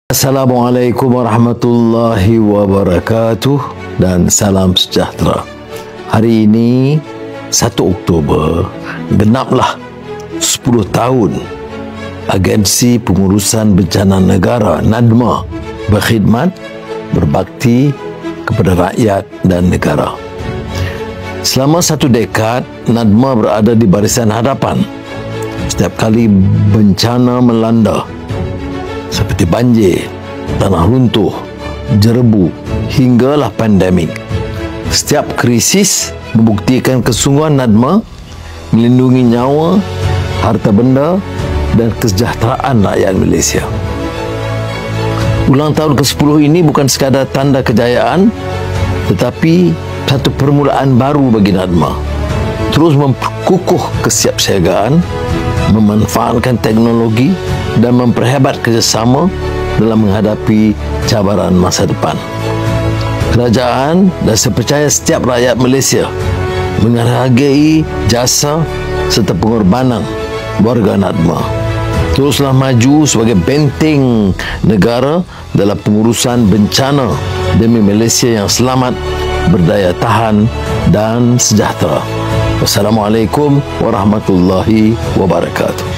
Assalamualaikum warahmatullahi wabarakatuh dan salam sejahtera. Hari ini 1 Oktober genaplah 10 tahun Agensi Pengurusan Bencana Negara NADMA berkhidmat berbakti kepada rakyat dan negara. Selama 1 dekad, NADMA berada di barisan hadapan setiap kali bencana melanda seperti banjir, tanah runtuh, jerebu hinggalah pandemik. Setiap krisis membuktikan kesungguhan NADMA melindungi nyawa, harta benda dan kesejahteraan rakyat Malaysia. Ulang tahun ke-10 ini bukan sekadar tanda kejayaan, tetapi satu permulaan baru bagi NADMA. Terus memperkukuh kesiapsiagaan, memanfaatkan teknologi dan memperhebat kerjasama dalam menghadapi cabaran masa depan. Kerajaan dan saya percaya setiap rakyat Malaysia menghargai jasa serta pengorbanan warga NADMA. Teruslah maju sebagai benteng negara dalam pengurusan bencana demi Malaysia yang selamat, berdaya tahan dan sejahtera. Wassalamualaikum warahmatullahi wabarakatuh.